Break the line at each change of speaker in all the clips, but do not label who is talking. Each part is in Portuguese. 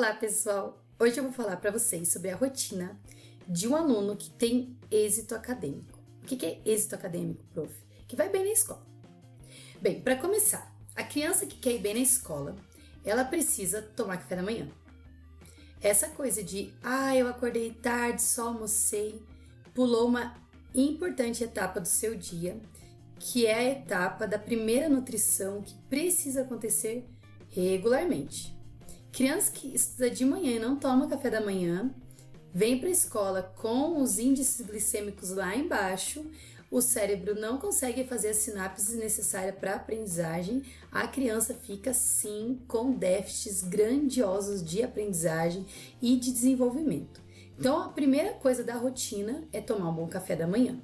Olá, pessoal! Hoje eu vou falar para vocês sobre a rotina de um aluno que tem êxito acadêmico. O que é êxito acadêmico, prof? Que vai bem na escola. Bem, para começar, a criança que quer ir bem na escola, ela precisa tomar café da manhã. Essa coisa de, eu acordei tarde, só almocei, pulou uma importante etapa do seu dia, que é a etapa da primeira nutrição que precisa acontecer regularmente. Criança que estuda de manhã e não toma café da manhã, vem para a escola com os índices glicêmicos lá embaixo, o cérebro não consegue fazer as sinapses necessárias para a aprendizagem, a criança fica sim com déficits grandiosos de aprendizagem e de desenvolvimento. Então a primeira coisa da rotina é tomar um bom café da manhã.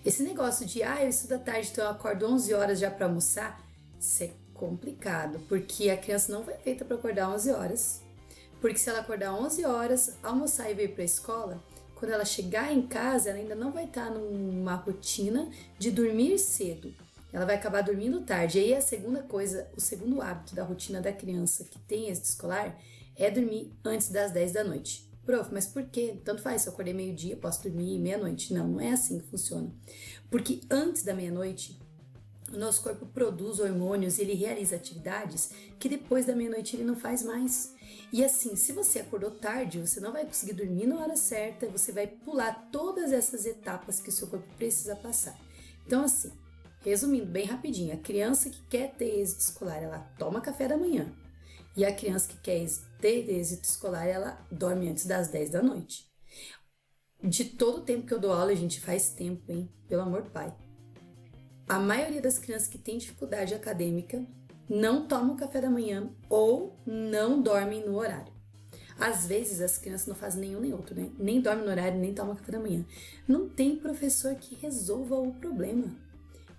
Esse negócio de, eu estudo à tarde, então eu acordo 11 horas já para almoçar, isso é complicado, porque a criança não foi feita para acordar 11 horas, porque se ela acordar 11 horas, almoçar e vir para a escola, quando ela chegar em casa, ela ainda não vai estar numa rotina de dormir cedo, ela vai acabar dormindo tarde. E aí a segunda coisa, o segundo hábito da rotina da criança que tem êxito escolar é dormir antes das 10 da noite. Prof, mas por quê? Tanto faz, se eu acordei meio-dia, posso dormir meia-noite. Não é assim que funciona. Porque antes da meia-noite, o nosso corpo produz hormônios e ele realiza atividades que depois da meia-noite ele não faz mais. E assim, se você acordou tarde, você não vai conseguir dormir na hora certa, você vai pular todas essas etapas que o seu corpo precisa passar. Então assim, resumindo bem rapidinho, a criança que quer ter êxito escolar, ela toma café da manhã. E a criança que quer ter êxito escolar, ela dorme antes das 10 da noite. De todo o tempo que eu dou aula, gente, faz tempo, hein? Pelo amor do pai. A maioria das crianças que tem dificuldade acadêmica não tomam café da manhã ou não dormem no horário. Às vezes as crianças não fazem nenhum nem outro, né? Nem dormem no horário, nem tomam café da manhã. Não tem professor que resolva o problema.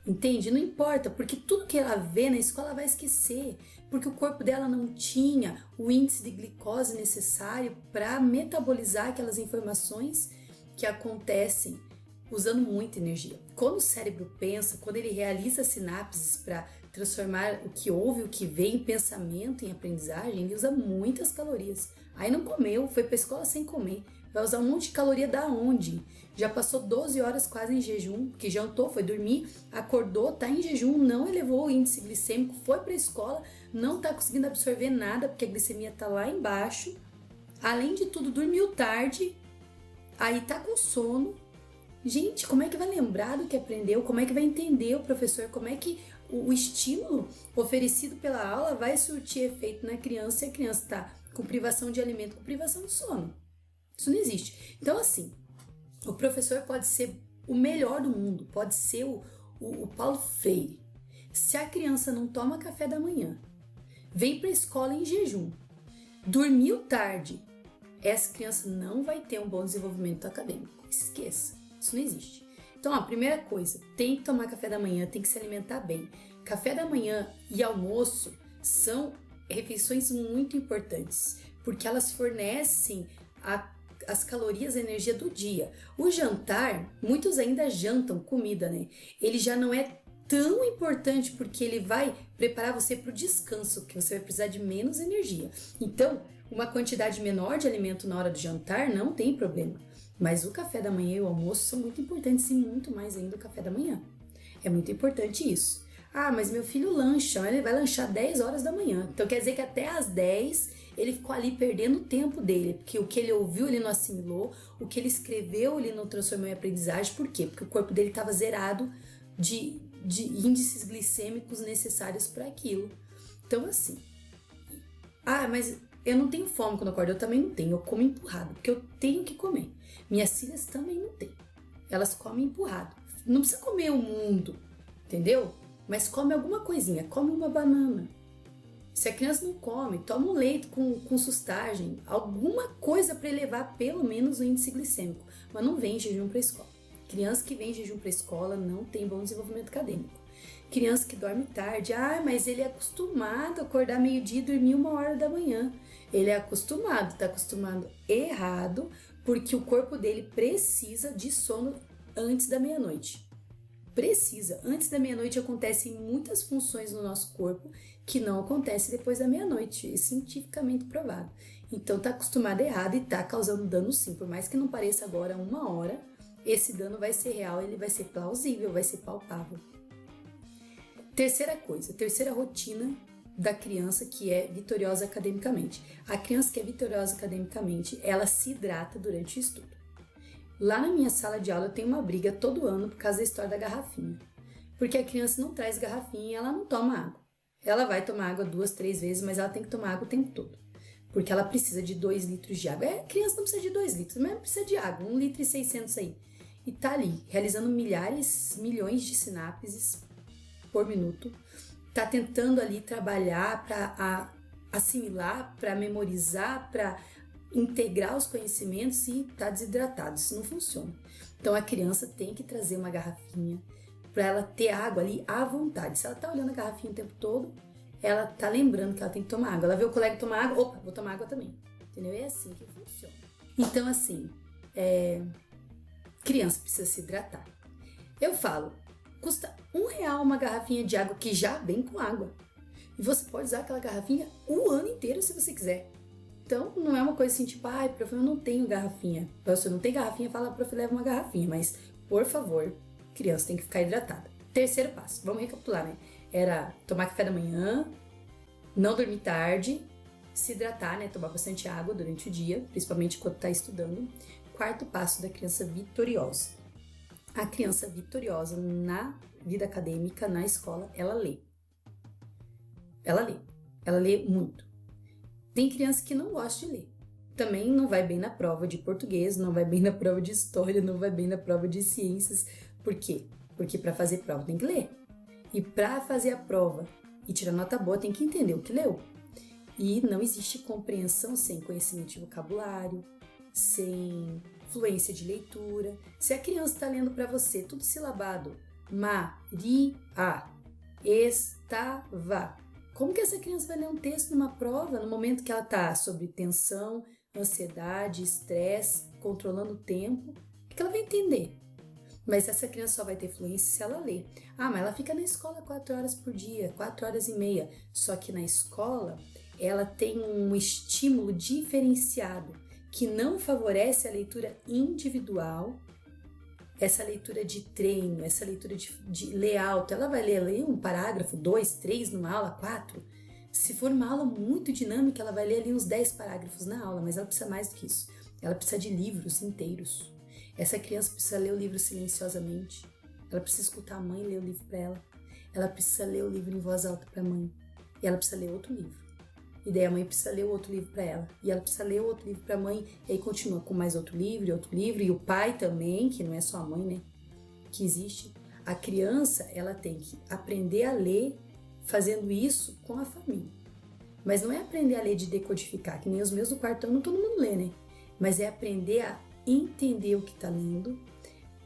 Entende? Não importa, porque tudo que ela vê na escola ela vai esquecer, porque o corpo dela não tinha o índice de glicose necessário para metabolizar aquelas informações que acontecem usando muita energia. Quando o cérebro pensa, quando ele realiza sinapses para transformar o que ouve, o que vê em pensamento, em aprendizagem, ele usa muitas calorias. Aí não comeu, foi para a escola sem comer. Vai usar um monte de caloria da onde? Já passou 12 horas quase em jejum, que jantou, foi dormir, acordou, tá em jejum, não elevou o índice glicêmico, foi para a escola, não tá conseguindo absorver nada, porque a glicemia tá lá embaixo. Além de tudo, dormiu tarde, aí tá com sono. Gente, como é que vai lembrar do que aprendeu? Como é que vai entender o professor? Como é que o estímulo oferecido pela aula vai surtir efeito na criança e a criança está com privação de alimento, com privação de sono? Isso não existe. Então, assim, o professor pode ser o melhor do mundo, pode ser o Paulo Freire. Se a criança não toma café da manhã, vem para a escola em jejum, dormiu tarde, essa criança não vai ter um bom desenvolvimento acadêmico. Esqueça. Isso não existe. Então, a primeira coisa, tem que tomar café da manhã, tem que se alimentar bem. Café da manhã e almoço são refeições muito importantes, porque elas fornecem as calorias e a energia do dia. O jantar, muitos ainda jantam comida, né? Ele já não é tão importante porque ele vai preparar você para o descanso, que você vai precisar de menos energia. Então, uma quantidade menor de alimento na hora do jantar não tem problema. Mas o café da manhã e o almoço são muito importantes e muito mais ainda o café da manhã. É muito importante isso. Mas meu filho lancha, ele vai lanchar 10 horas da manhã. Então quer dizer que até às 10 ele ficou ali perdendo o tempo dele, porque o que ele ouviu ele não assimilou, o que ele escreveu ele não transformou em aprendizagem. Por quê? Porque o corpo dele estava zerado de índices glicêmicos necessários para aquilo. Então assim, mas eu não tenho fome quando eu acordo, eu também não tenho, eu como empurrado, porque eu tenho que comer. Minhas filhas também não têm, elas comem empurrado. Não precisa comer o mundo, entendeu? Mas come alguma coisinha, come uma banana. Se a criança não come, toma um leite com sustagem, alguma coisa para elevar pelo menos o índice glicêmico, mas não vem em jejum para a escola. Criança que vem em jejum para a escola não tem bom desenvolvimento acadêmico. Criança que dorme tarde, mas ele é acostumado a acordar meio-dia e dormir 1 hora da manhã. Ele é acostumado, tá acostumado errado, porque o corpo dele precisa de sono antes da meia-noite. Precisa. Antes da meia-noite acontecem muitas funções no nosso corpo que não acontece depois da meia-noite, é cientificamente provado. Então tá acostumado errado e tá causando dano sim, por mais que não pareça agora 1 hora, esse dano vai ser real, ele vai ser plausível, vai ser palpável. Terceira coisa, terceira rotina da criança que é vitoriosa academicamente. A criança que é vitoriosa academicamente, ela se hidrata durante o estudo. Lá na minha sala de aula eu tenho uma briga todo ano por causa da história da garrafinha. Porque a criança não traz garrafinha e ela não toma água. Ela vai tomar água 2, 3 vezes, mas ela tem que tomar água o tempo todo. Porque ela precisa de 2 litros de água. A criança não precisa de 2 litros, mas precisa de água, 1,6 litro aí. E tá ali, realizando milhões de sinapses por minuto. Tá tentando ali trabalhar para assimilar, para memorizar, para integrar os conhecimentos e tá desidratado. Isso não funciona. Então a criança tem que trazer uma garrafinha para ela ter água ali à vontade. Se ela tá olhando a garrafinha o tempo todo, ela tá lembrando que ela tem que tomar água. Ela vê o colega tomar água, opa, vou tomar água também. Entendeu? É assim que funciona. Então, assim, criança precisa se hidratar. Eu falo, custa R$1 uma garrafinha de água que já vem com água. E você pode usar aquela garrafinha o ano inteiro se você quiser. Então, não é uma coisa assim, tipo, ai, prof, eu não tenho garrafinha. Se você não tem garrafinha, fala, prof, leva uma garrafinha. Mas, por favor, criança tem que ficar hidratada. Terceiro passo, vamos recapitular, né? Era tomar café da manhã, não dormir tarde, se hidratar, né? Tomar bastante água durante o dia, principalmente quando está estudando. Quarto passo da criança vitoriosa. A criança vitoriosa na vida acadêmica, na escola, ela lê. Ela lê muito. Tem criança que não gosta de ler. Também não vai bem na prova de português, não vai bem na prova de história, não vai bem na prova de ciências. Por quê? Porque para fazer prova tem que ler. E para fazer a prova e tirar nota boa tem que entender o que leu. E não existe compreensão sem conhecimento de vocabulário, sem fluência de leitura. Se a criança está lendo para você tudo silabado, Maria estava. Como que essa criança vai ler um texto numa prova no momento que ela está sob tensão, ansiedade, estresse, controlando o tempo? O que ela vai entender? Mas essa criança só vai ter fluência se ela ler. Ah, mas ela fica na escola 4 horas por dia, 4 horas e meia. Só que na escola ela tem um estímulo diferenciado que não favorece a leitura individual, essa leitura de treino, essa leitura de ler alto. Ela vai ler um parágrafo, 2, 3 numa aula, 4. Se for uma aula muito dinâmica, ela vai ler ali uns 10 parágrafos na aula, mas ela precisa mais do que isso. Ela precisa de livros inteiros. Essa criança precisa ler o livro silenciosamente. Ela precisa escutar a mãe ler o livro para ela. Ela precisa ler o livro em voz alta para a mãe. E ela precisa ler outro livro. E daí a mãe precisa ler o outro livro para ela. E ela precisa ler o outro livro para a mãe. E aí continua com mais outro livro. E o pai também, que não é só a mãe, né? Que existe. A criança, ela tem que aprender a ler fazendo isso com a família. Mas não é aprender a ler de decodificar, que nem os meus do quarto ano todo mundo lê, né? Mas é aprender a entender o que está lendo,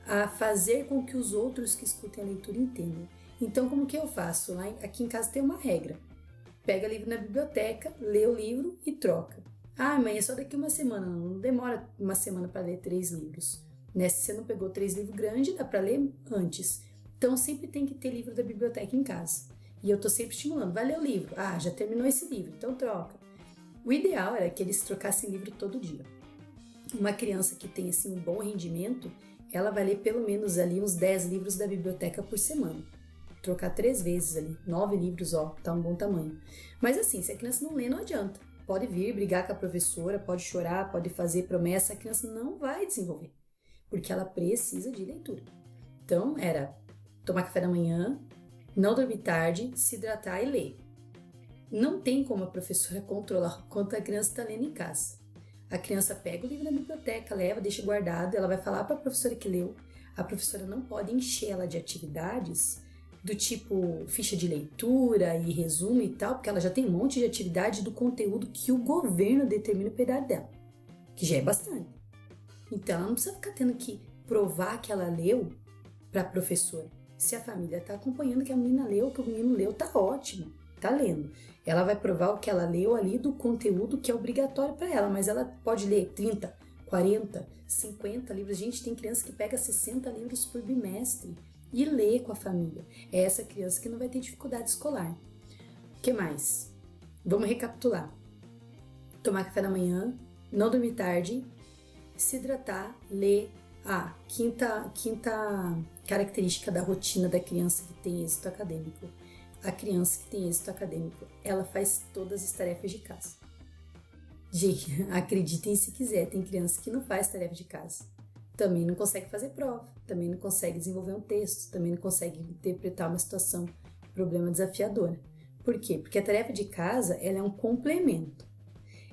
a fazer com que os outros que escutem a leitura entendam. Então, como que eu faço? Aqui em casa tem uma regra. Pega livro na biblioteca, lê o livro e troca. Ah, mãe, é só daqui uma semana. Não demora uma semana para ler 3 livros. Né? Se você não pegou 3 livros grandes, dá para ler antes. Então, sempre tem que ter livro da biblioteca em casa. E eu tô sempre estimulando. Vai ler o livro. Ah, já terminou esse livro, então troca. O ideal era que eles trocassem livro todo dia. Uma criança que tem assim, um bom rendimento, ela vai ler pelo menos ali uns 10 livros da biblioteca por semana. Trocar 3 vezes ali, 9 livros, ó, tá um bom tamanho. Mas assim, se a criança não lê, não adianta. Pode vir brigar com a professora, pode chorar, pode fazer promessa, a criança não vai desenvolver. Porque ela precisa de leitura. Então, era tomar café da manhã, não dormir tarde, se hidratar e ler. Não tem como a professora controlar quanto a criança está lendo em casa. A criança pega o livro na biblioteca, leva, deixa guardado, ela vai falar para a professora que leu. A professora não pode encher ela de atividades do tipo ficha de leitura e resumo e tal, porque ela já tem um monte de atividade do conteúdo que o governo determina para a idade dela, que já é bastante. Então, ela não precisa ficar tendo que provar que ela leu para a professora. Se a família está acompanhando que a menina leu, que o menino leu, tá ótimo, tá lendo. Ela vai provar o que ela leu ali do conteúdo que é obrigatório para ela, mas ela pode ler 30, 40, 50 livros. Gente, tem criança que pega 60 livros por bimestre e lê com a família. É essa criança que não vai ter dificuldade escolar. que mais? Vamos recapitular. Tomar café da manhã, não dormir tarde, se hidratar, ler. Quinta característica da rotina da criança que tem êxito acadêmico. A criança que tem êxito acadêmico, ela faz todas as tarefas de casa. Gente, acreditem se quiser, tem criança que não faz tarefa de casa. Também não consegue fazer prova, também não consegue desenvolver um texto, também não consegue interpretar uma situação, problema desafiador. Por quê? Porque a tarefa de casa, ela é um complemento.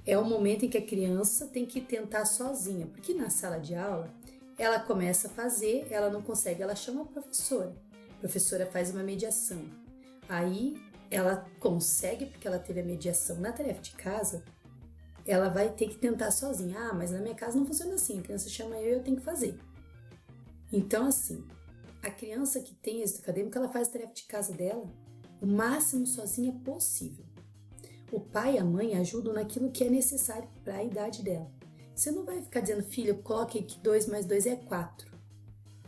É o momento em que a criança tem que tentar sozinha, porque na sala de aula, ela começa a fazer, ela não consegue, ela chama a professora faz uma mediação. Aí ela consegue, porque ela teve a mediação na tarefa de casa, ela vai ter que tentar sozinha. Mas na minha casa não funciona assim, a criança chama eu tenho que fazer. Então assim, a criança que tem êxito acadêmico, ela faz a tarefa de casa dela o máximo sozinha possível. O pai e a mãe ajudam naquilo que é necessário para a idade dela. Você não vai ficar dizendo, filho, coloque aí que 2 mais 2 é 4.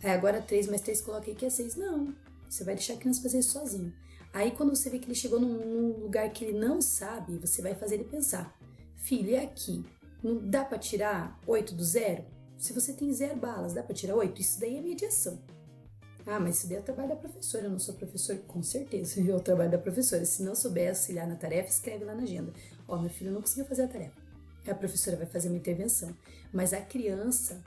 Agora 3 mais 3 coloque aí que é 6. Não, você vai deixar a criança fazer isso sozinho. Aí quando você vê que ele chegou num lugar que ele não sabe, você vai fazer ele pensar, filho, é aqui, não dá para tirar 8 do zero? Se você tem 0 balas, dá para tirar 8? Isso daí é mediação. Mas isso daí é o trabalho da professora, eu não sou professor? Com certeza, é o trabalho da professora. Se não souber auxiliar na tarefa, escreve lá na agenda. Meu filho não conseguiu fazer a tarefa. A professora vai fazer uma intervenção. Mas a criança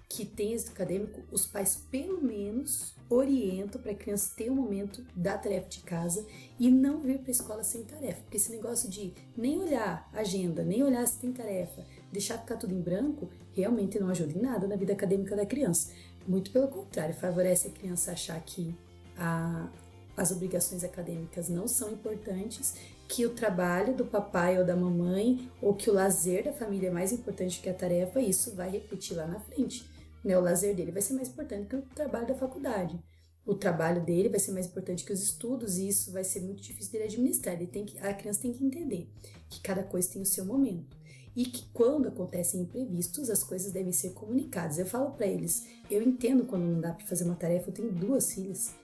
que tem êxito acadêmico, os pais pelo menos orientam para a criança ter um momento da tarefa de casa e não vir para a escola sem tarefa. Porque esse negócio de nem olhar a agenda, nem olhar se tem tarefa, deixar ficar tudo em branco, realmente não ajuda em nada na vida acadêmica da criança. Muito pelo contrário, favorece a criança achar que as obrigações acadêmicas não são importantes, que o trabalho do papai ou da mamãe ou que o lazer da família é mais importante que a tarefa, e isso vai refletir lá na frente. O lazer dele vai ser mais importante que o trabalho da faculdade. O trabalho dele vai ser mais importante que os estudos e isso vai ser muito difícil dele administrar. A criança tem que entender que cada coisa tem o seu momento. E que quando acontecem imprevistos, as coisas devem ser comunicadas. Eu falo para eles, eu entendo quando não dá para fazer uma tarefa, eu tenho 2 filhas,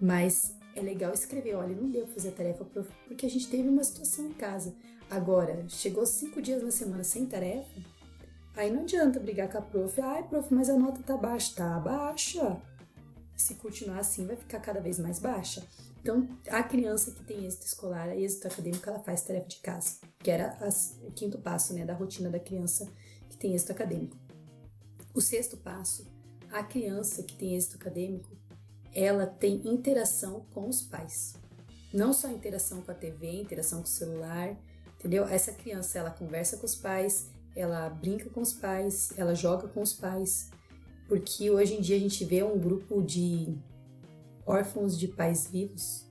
mas é legal escrever, olha, não deu para fazer a tarefa porque a gente teve uma situação em casa. Agora, chegou 5 dias na semana sem tarefa, aí não adianta brigar com a prof, prof, mas a nota tá baixa. Tá baixa. Se continuar assim, vai ficar cada vez mais baixa. Então, a criança que tem êxito escolar, êxito acadêmico, ela faz tarefa de casa, que era o 5º passo, da rotina da criança que tem êxito acadêmico. O 6º passo, a criança que tem êxito acadêmico, ela tem interação com os pais. Não só interação com a TV, interação com o celular, entendeu? Essa criança, ela conversa com os pais, ela brinca com os pais, ela joga com os pais, porque hoje em dia a gente vê um grupo de órfãos de pais vivos.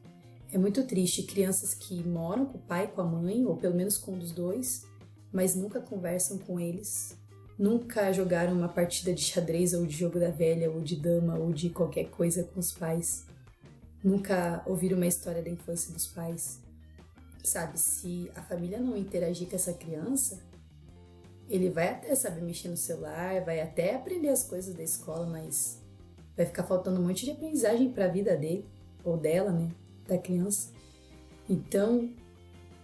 É muito triste, crianças que moram com o pai, com a mãe, ou pelo menos com um dos dois, mas nunca conversam com eles, nunca jogaram uma partida de xadrez ou de jogo da velha, ou de dama, ou de qualquer coisa com os pais, nunca ouviram uma história da infância dos pais. Sabe, se a família não interagir com essa criança, ele vai até saber mexer no celular, vai até aprender as coisas da escola, mas vai ficar faltando um monte de aprendizagem para a vida dele, ou dela, da criança. Então,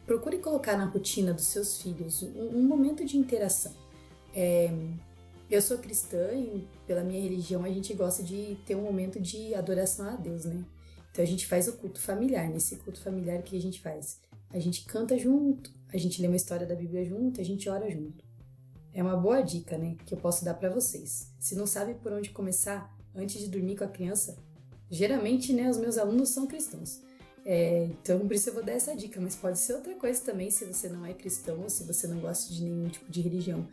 procure colocar na rotina dos seus filhos um momento de interação. Eu sou cristã e pela minha religião a gente gosta de ter um momento de adoração a Deus, Então a gente faz o culto familiar. Nesse culto familiar, o que a gente faz? A gente canta junto, a gente lê uma história da Bíblia junto, a gente ora junto. É uma boa dica, que eu posso dar para vocês. Se não sabe por onde começar, antes de dormir com a criança, geralmente, os meus alunos são cristãos. Então, por isso eu vou dar essa dica, mas pode ser outra coisa também, se você não é cristão ou se você não gosta de nenhum tipo de religião.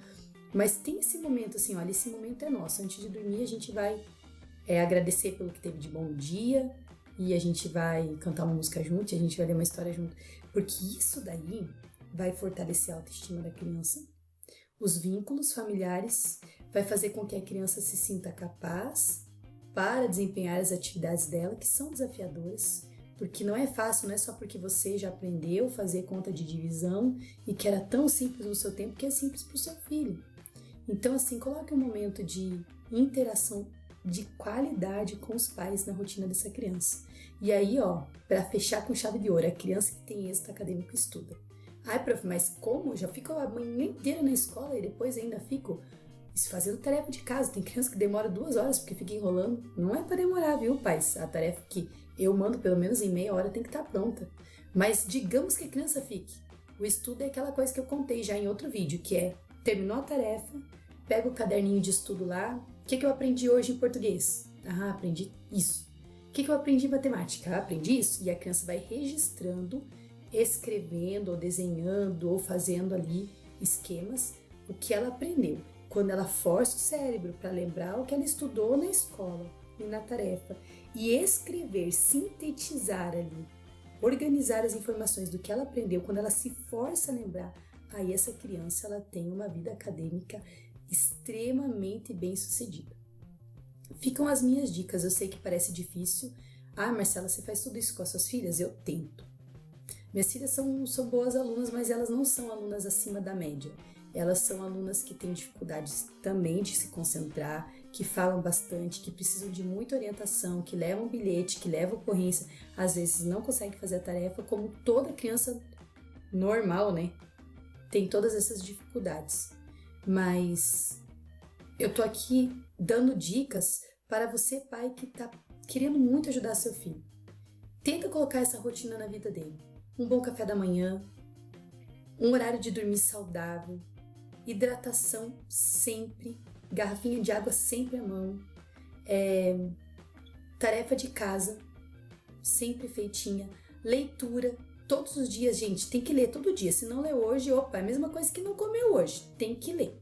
Mas tem esse momento, assim, olha, esse momento é nosso. Antes de dormir, a gente vai agradecer pelo que teve de bom no dia e a gente vai cantar uma música junto e a gente vai ler uma história junto. Porque isso daí vai fortalecer a autoestima da criança. Os vínculos familiares vai fazer com que a criança se sinta capaz para desempenhar as atividades dela, que são desafiadoras, porque não é fácil, não é só porque você já aprendeu a fazer conta de divisão e que era tão simples no seu tempo que é simples para o seu filho. Então, assim, coloque um momento de interação de qualidade com os pais na rotina dessa criança. E aí, ó, para fechar com chave de ouro, a criança que tem êxito acadêmico estuda. Ai, prof, mas como? Já fico a manhã inteira na escola e depois ainda fico fazendo tarefa de casa. Tem criança que demora 2 horas porque fica enrolando. Não é para demorar, viu, pais? A tarefa que eu mando pelo menos em meia hora tem que estar pronta. Mas digamos que a criança fique. O estudo é aquela coisa que eu contei já em outro vídeo, que é, terminou a tarefa, pega o caderninho de estudo lá. O que eu aprendi hoje em português? Ah, aprendi isso. O que eu aprendi em matemática? Ah, aprendi isso. E a criança vai registrando, escrevendo, ou desenhando, ou fazendo ali esquemas, o que ela aprendeu. Quando ela força o cérebro para lembrar o que ela estudou na escola e na tarefa, e escrever, sintetizar ali, organizar as informações do que ela aprendeu, quando ela se força a lembrar, aí essa criança ela tem uma vida acadêmica extremamente bem sucedida. Ficam as minhas dicas, eu sei que parece difícil. Ah, Marcela, você faz tudo isso com as suas filhas? Eu tento. Minhas filhas são boas alunas, mas elas não são alunas acima da média. Elas são alunas que têm dificuldades também de se concentrar, que falam bastante, que precisam de muita orientação, que levam bilhete, que levam ocorrência, às vezes não conseguem fazer a tarefa, como toda criança normal, né? Tem todas essas dificuldades. Mas eu tô aqui dando dicas para você, pai, que tá querendo muito ajudar seu filho. Tenta colocar essa rotina na vida dele. Um bom café da manhã, um horário de dormir saudável, hidratação sempre, garrafinha de água sempre à mão, tarefa de casa sempre feitinha, leitura todos os dias, gente, tem que ler todo dia. Se não ler hoje, opa, é a mesma coisa que não comeu hoje, tem que ler.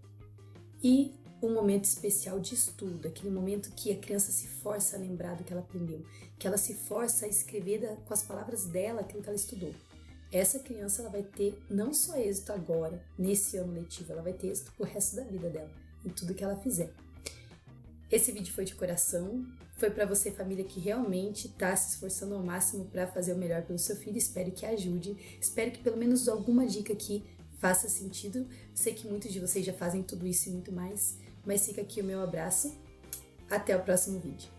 E um momento especial de estudo, aquele momento que a criança se força a lembrar do que ela aprendeu, que ela se força a escrever com as palavras dela aquilo que ela estudou. Essa criança ela vai ter não só êxito agora, nesse ano letivo, ela vai ter êxito pro resto da vida dela, em tudo que ela fizer. Esse vídeo foi de coração, foi para você, família, que realmente está se esforçando ao máximo para fazer o melhor pelo seu filho. Espero que ajude, espero que pelo menos alguma dica aqui faça sentido. Sei que muitos de vocês já fazem tudo isso e muito mais, mas fica aqui o meu abraço. Até o próximo vídeo.